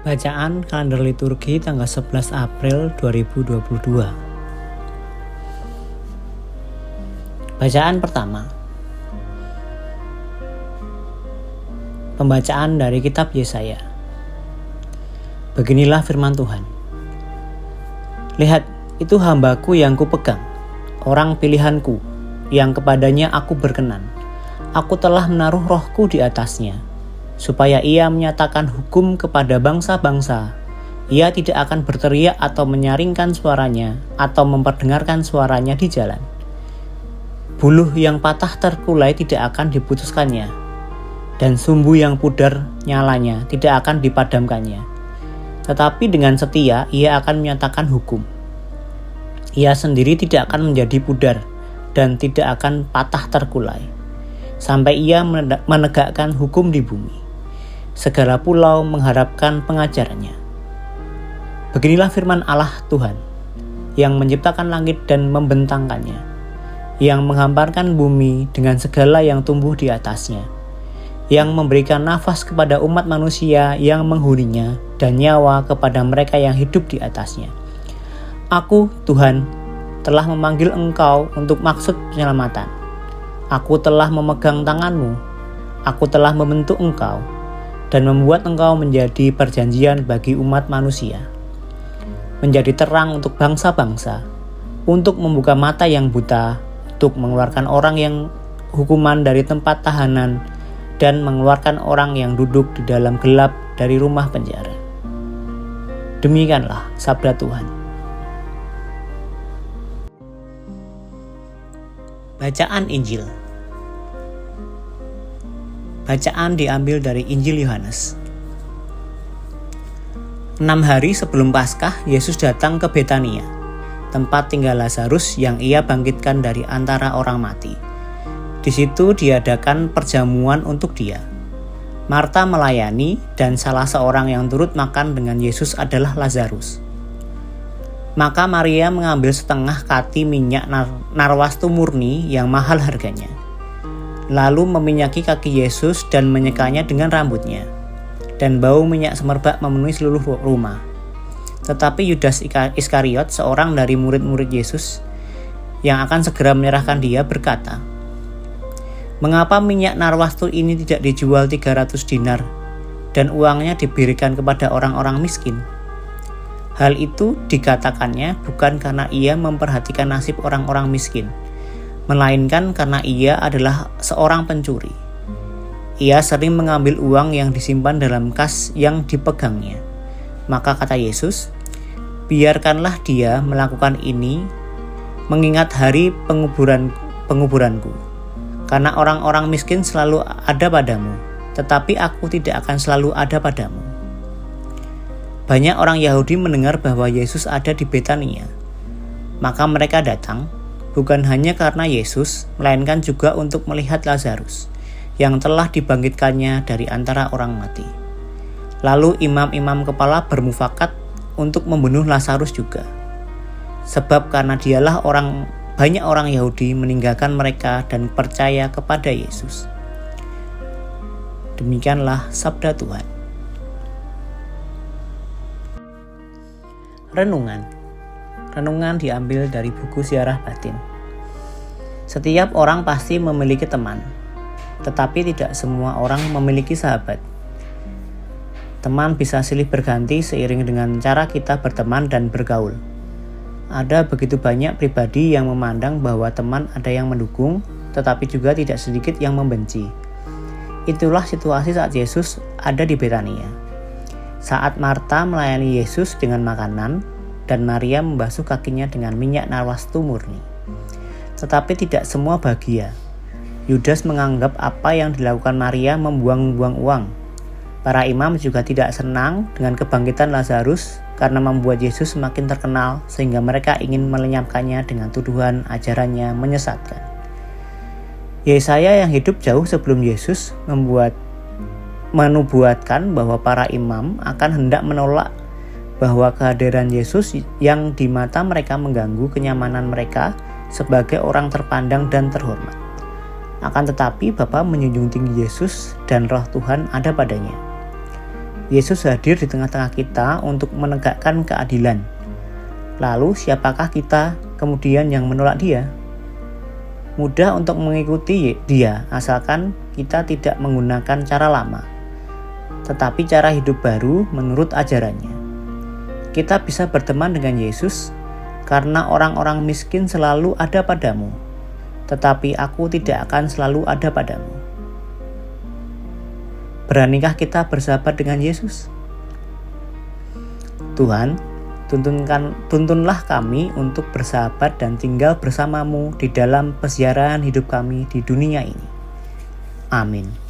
Bacaan kalender liturgi tanggal 11 April 2022. Bacaan pertama. Pembacaan dari kitab Yesaya. Beginilah firman Tuhan. Lihat, itu hambaku yang kupegang, orang pilihanku, yang kepadanya aku berkenan. Aku telah menaruh rohku di atasnya, supaya ia menyatakan hukum kepada bangsa-bangsa. Ia tidak akan berteriak atau menyaringkan suaranya, atau memperdengarkan suaranya di jalan. Buluh yang patah terkulai tidak akan diputuskannya, dan sumbu yang pudar nyalanya tidak akan dipadamkannya. Tetapi dengan setia ia akan menyatakan hukum. Ia sendiri tidak akan menjadi pudar, dan tidak akan patah terkulai, sampai ia menegakkan hukum di bumi. Segala pulau mengharapkan pengajarannya. Beginilah firman Allah Tuhan, yang menciptakan langit dan membentangkannya, yang menghamparkan bumi dengan segala yang tumbuh di atasnya, yang memberikan nafas kepada umat manusia yang menghuninya, dan nyawa kepada mereka yang hidup di atasnya. Aku, Tuhan, telah memanggil engkau untuk maksud penyelamatan. Aku telah memegang tanganmu. Aku telah membentuk engkau dan membuat engkau menjadi perjanjian bagi umat manusia, menjadi terang untuk bangsa-bangsa, untuk membuka mata yang buta, untuk mengeluarkan orang yang hukuman dari tempat tahanan, dan mengeluarkan orang yang duduk di dalam gelap dari rumah penjara. Demikianlah sabda Tuhan. Bacaan Injil. Bacaan diambil dari Injil Yohanes. 6 hari sebelum Paskah, Yesus datang ke Betania, tempat tinggal Lazarus yang ia bangkitkan dari antara orang mati. Di situ diadakan perjamuan untuk dia. Marta melayani, dan salah seorang yang turut makan dengan Yesus adalah Lazarus. Maka Maria mengambil setengah kati minyak narwastu murni yang mahal harganya, lalu meminyaki kaki Yesus dan menyekanya dengan rambutnya, dan bau minyak semerbak memenuhi seluruh rumah. Tetapi Yudas Iskariot, seorang dari murid-murid Yesus yang akan segera menyerahkan dia, berkata, "Mengapa minyak narwastu ini tidak dijual 300 dinar dan uangnya diberikan kepada orang-orang miskin?" Hal itu dikatakannya bukan karena ia memperhatikan nasib orang-orang miskin, melainkan karena ia adalah seorang pencuri. Ia sering mengambil uang yang disimpan dalam kas yang dipegangnya. Maka kata Yesus, "Biarkanlah dia melakukan ini mengingat hari penguburanku. Karena orang-orang miskin selalu ada padamu, tetapi aku tidak akan selalu ada padamu." Banyak orang Yahudi mendengar bahwa Yesus ada di Betania. Maka mereka datang, bukan hanya karena Yesus, melainkan juga untuk melihat Lazarus, yang telah dibangkitkannya dari antara orang mati. Lalu imam-imam kepala bermufakat untuk membunuh Lazarus juga, sebab karena dialah banyak orang Yahudi meninggalkan mereka dan percaya kepada Yesus. Demikianlah sabda Tuhan. Renungan diambil dari buku Ziarah Batin. Setiap orang pasti memiliki teman, tetapi tidak semua orang memiliki sahabat. Teman bisa silih berganti seiring dengan cara kita berteman dan bergaul. Ada begitu banyak pribadi yang memandang bahwa teman ada yang mendukung, tetapi juga tidak sedikit yang membenci. Itulah situasi saat Yesus ada di Betania. Saat Marta melayani Yesus dengan makanan, dan Maria membasuh kakinya dengan minyak narwastu murni. Tetapi tidak semua bahagia. Yudas menganggap apa yang dilakukan Maria membuang-buang uang. Para imam juga tidak senang dengan kebangkitan Lazarus karena membuat Yesus semakin terkenal, sehingga mereka ingin melenyapkannya dengan tuduhan ajarannya menyesatkan. Yesaya yang hidup jauh sebelum Yesus menubuatkan bahwa para imam akan hendak menolak bahwa kehadiran Yesus yang di mata mereka mengganggu kenyamanan mereka sebagai orang terpandang dan terhormat. Akan tetapi Bapa menjunjung tinggi Yesus dan Roh Tuhan ada padanya. Yesus hadir di tengah-tengah kita untuk menegakkan keadilan. Lalu siapakah kita kemudian yang menolak Dia? Mudah untuk mengikuti Dia asalkan kita tidak menggunakan cara lama, tetapi cara hidup baru menurut ajarannya. Kita bisa berteman dengan Yesus karena orang-orang miskin selalu ada padamu, tetapi aku tidak akan selalu ada padamu. Beranikah kita bersahabat dengan Yesus? Tuhan, tuntunlah kami untuk bersahabat dan tinggal bersamamu di dalam peziarahan hidup kami di dunia ini. Amin.